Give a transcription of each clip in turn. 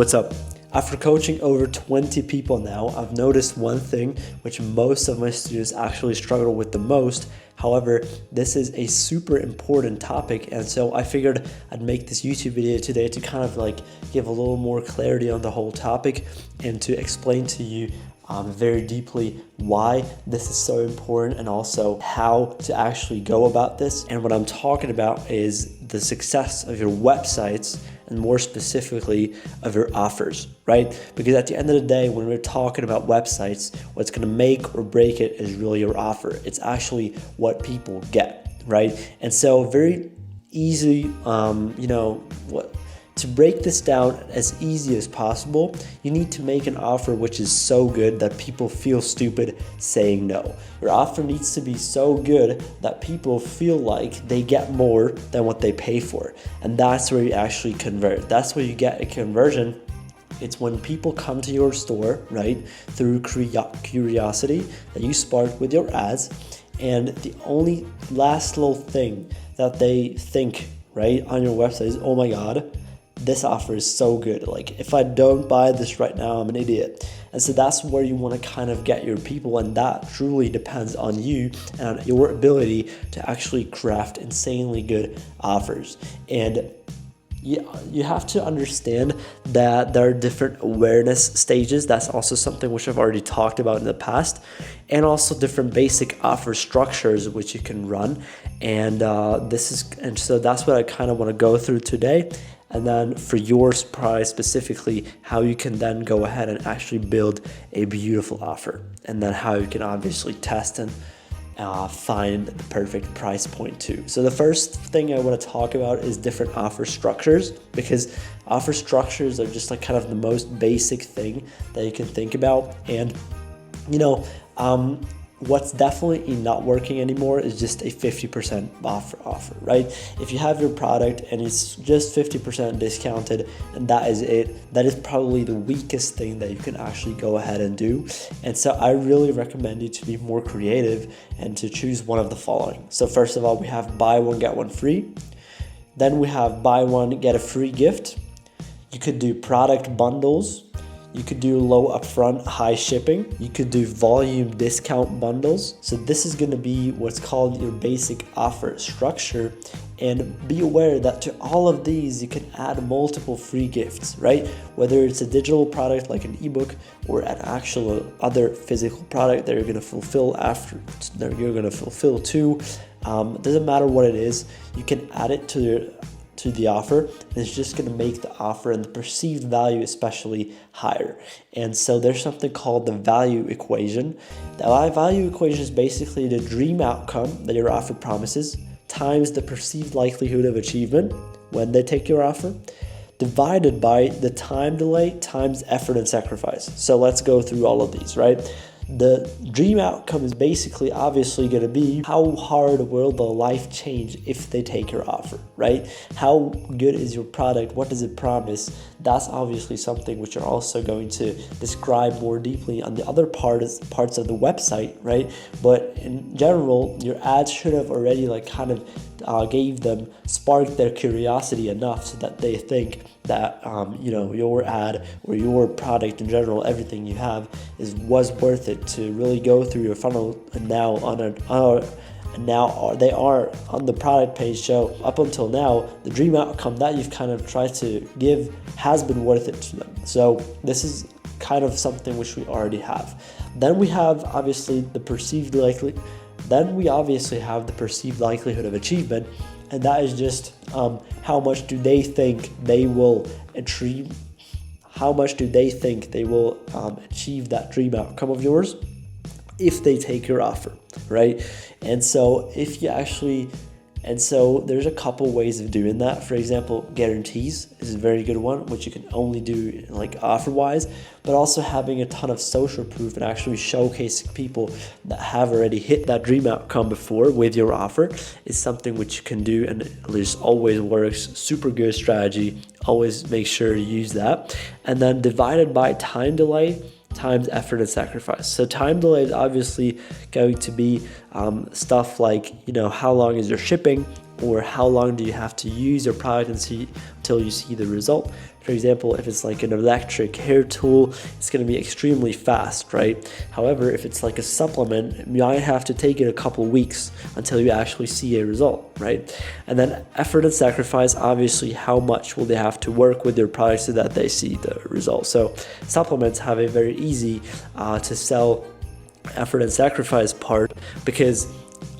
What's up? After coaching over 20 people now, I've noticed one thing which most of my students actually struggle with the most. However, this is a super important topic, and so I figured I'd make this YouTube video today to kind of like give a little more clarity on the whole topic and to explain to you very deeply why this is so important and also how to actually go about this. And what I'm talking about is the success of your websites and more specifically of your offers, right? Because at the end of the day, when we're talking about websites, what's gonna make or break it is really your offer. It's actually what people get, right? And so very easy, to break this down as easy as possible, you need to make an offer which is so good that people feel stupid saying no. Your offer needs to be so good that people feel like they get more than what they pay for. And that's where you actually convert. That's where you get a conversion. It's when people come to your store, right, through curiosity that you spark with your ads. And the only last little thing that they think, right, on your website is, oh my God, this offer is so good. Like, if I don't buy this right now, I'm an idiot. And so that's where you want to kind of get your people, and that truly depends on you and on your ability to actually craft insanely good offers. And you have to understand that there are different awareness stages. That's also something which I've already talked about in the past, and also different basic offer structures which you can run. And so that's what I kind of want to go through today. And then for your price specifically, how you can then go ahead and actually build a beautiful offer, and then how you can obviously test and find the perfect price point too. So the first thing I want to talk about is different offer structures, because offer structures are just like kind of the most basic thing that you can think about. And what's definitely not working anymore is just a 50% offer, right? If you have your product and it's just 50% discounted and that is it, that is probably the weakest thing that you can actually go ahead and do. And so I really recommend you to be more creative and to choose one of the following. So first of all, we have buy one, get one free. Then we have buy one, get a free gift. You could do product bundles. You could do low upfront, high shipping. You could do volume discount bundles. So this is going to be what's called your basic offer structure. And be aware that to all of these, you can add multiple free gifts, right? Whether it's a digital product like an ebook or an actual other physical product that you're going to fulfill too. Doesn't matter what it is, you can add it to the offer, and it's just going to make the offer and the perceived value especially higher. And so there's something called the value equation. The value equation is basically the dream outcome that your offer promises times the perceived likelihood of achievement when they take your offer, divided by the time delay times effort and sacrifice. So let's go through all of these, right? The dream outcome is basically obviously going to be how hard will the life change if they take your offer, right? How good is your product? What does it promise? That's obviously something which you're also going to describe more deeply on the other parts of the website, right? But in general, your ads should have already sparked their curiosity enough so that they think that your ad or your product in general, everything you have was worth it to really go through your funnel. And now they are on the product page. So up until now, the dream outcome that you've kind of tried to give has been worth it to them. So this is kind of something which we already have. Then we have obviously the perceived likelihood of achievement, and that is just how much do they think they will achieve? How much do they think they will achieve that dream outcome of yours if they take your offer, right? And so there's a couple ways of doing that. For example, guarantees is a very good one, which you can only do like offer-wise, but also having a ton of social proof and actually showcasing people that have already hit that dream outcome before with your offer is something which you can do, and it just always works. Super good strategy. Always make sure to use that. And then divided by time delay times effort and sacrifice. So time delay is obviously going to be stuff like, how long is your shipping, or how long do you have to use your product until you see the result. For example, if it's like an electric hair tool, it's going to be extremely fast, right? However, if it's like a supplement, you might have to take it a couple weeks until you actually see a result, right? And then effort and sacrifice, obviously, how much will they have to work with their product so that they see the result? So supplements have a very easy to sell effort and sacrifice part, because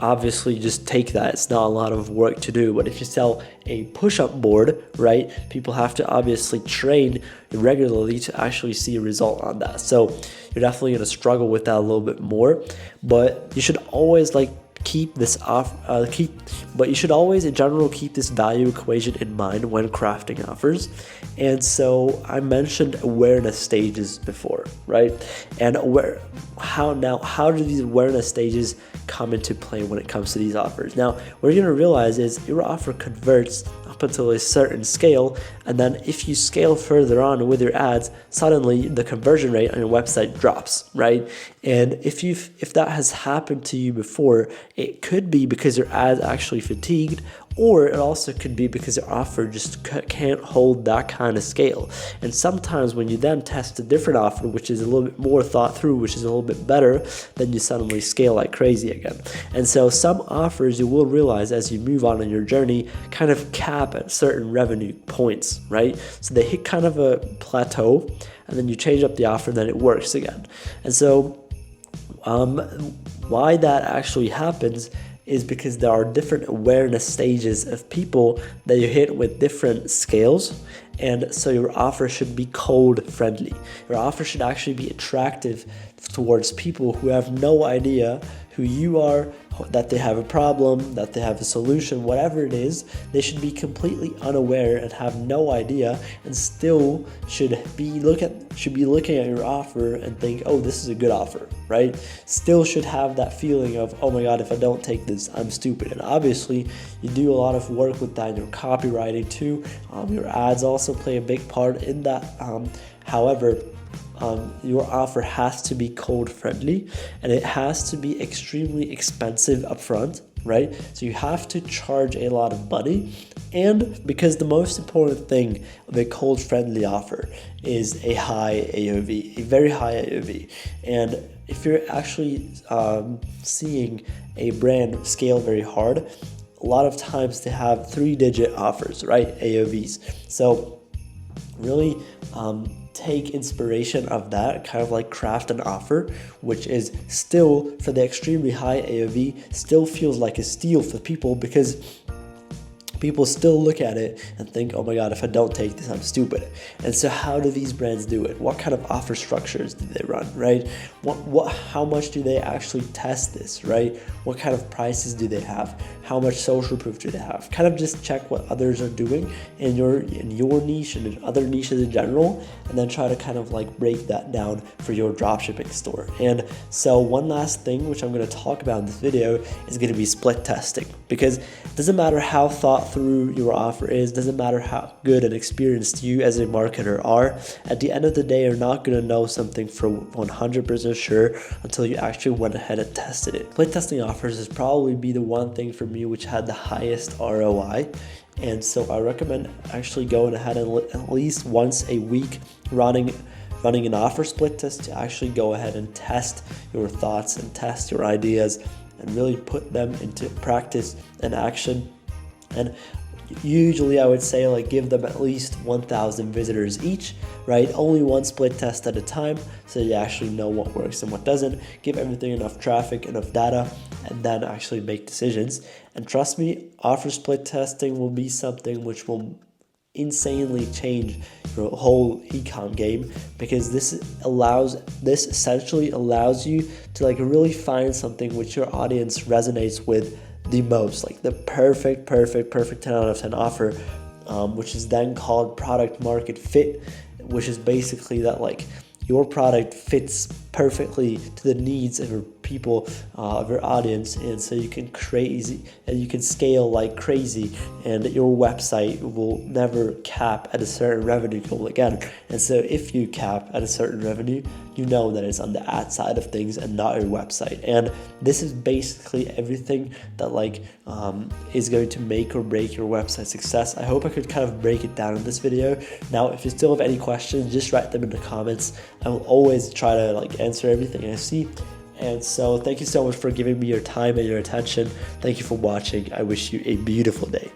obviously just take that, it's not a lot of work to do. But if you sell a push-up board, right, people have to obviously train regularly to actually see a result on that. So you're definitely going to struggle with that a little bit more, but you should always keep this but you should always in general keep this value equation in mind when crafting offers. And so I mentioned awareness stages before, right? And how do these awareness stages come into play when it comes to these offers? Now, what you're going to realize is your offer converts up until a certain scale, and then if you scale further on with your ads, suddenly the conversion rate on your website drops, right? And if that has happened to you before, it could be because your ads actually fatigued, or it also could be because your offer just can't hold that kind of scale. And sometimes when you then test a different offer, which is a little bit more thought through, which is a little bit better, then you suddenly scale like crazy again. And so some offers, you will realize as you move on in your journey, kind of cap at certain revenue points, right? So they hit kind of a plateau, and then you change up the offer, and then it works again. And so why that actually happens is because there are different awareness stages of people that you hit with different scales. And so your offer should be cold friendly. Your offer should actually be attractive towards people who have no idea who you are, that they have a problem, that they have a solution, whatever it is. They should be completely unaware and have no idea, and still should be looking at your offer and think, oh, this is a good offer, right? Still should have that feeling of, oh my God, if I don't take this, I'm stupid. And obviously you do a lot of work with that in your copywriting too. Your ads also play a big part in that. However, your offer has to be cold friendly, and it has to be extremely expensive upfront, right? So you have to charge a lot of money. And because the most important thing of a cold friendly offer is a high AOV, a very high AOV. And if you're actually seeing a brand scale very hard, a lot of times they have 3-digit offers, right? AOVs. So really take inspiration of that, kind of like craft an offer, which is still, for the extremely high AOV, still feels like a steal for people, because people still look at it and think, oh my God, if I don't take this, I'm stupid. And so how do these brands do it? What kind of offer structures do they run, right? How much do they actually test this, right? What kind of prices do they have? How much social proof do they have? Kind of just check what others are doing in your niche and in other niches in general, and then try to kind of break that down for your dropshipping store. And so one last thing, which I'm going to talk about in this video, is going to be split testing, because it doesn't matter how thought through your offer is, doesn't matter how good and experienced you as a marketer are, at the end of the day, you're not going to know something for 100% sure until you actually went ahead and tested it. Split testing offers is probably be the one thing for me which had the highest ROI. And so I recommend actually going ahead and at least once a week running an offer split test to actually go ahead and test your thoughts and test your ideas and really put them into practice and action. And usually I would say give them at least 1,000 visitors each, right? Only one split test at a time, so you actually know what works and what doesn't. Give everything enough traffic, enough data, and then actually make decisions. And trust me, offer split testing will be something which will insanely change your whole ecom game, because this essentially allows you to really find something which your audience resonates with the most, the perfect 10 out of 10 offer, which is then called product market fit, which is basically that your product fits perfectly to the needs of your people, of your audience, and so you can scale like crazy, and your website will never cap at a certain revenue goal again. And so if you cap at a certain revenue, you know that it's on the ad side of things and not your website. And this is basically everything that is going to make or break your website success. I hope I could kind of break it down in this video. Now, if you still have any questions, just write them in the comments. I will always try to answer everything I see. And so thank you so much for giving me your time and your attention. Thank you for watching. I wish you a beautiful day.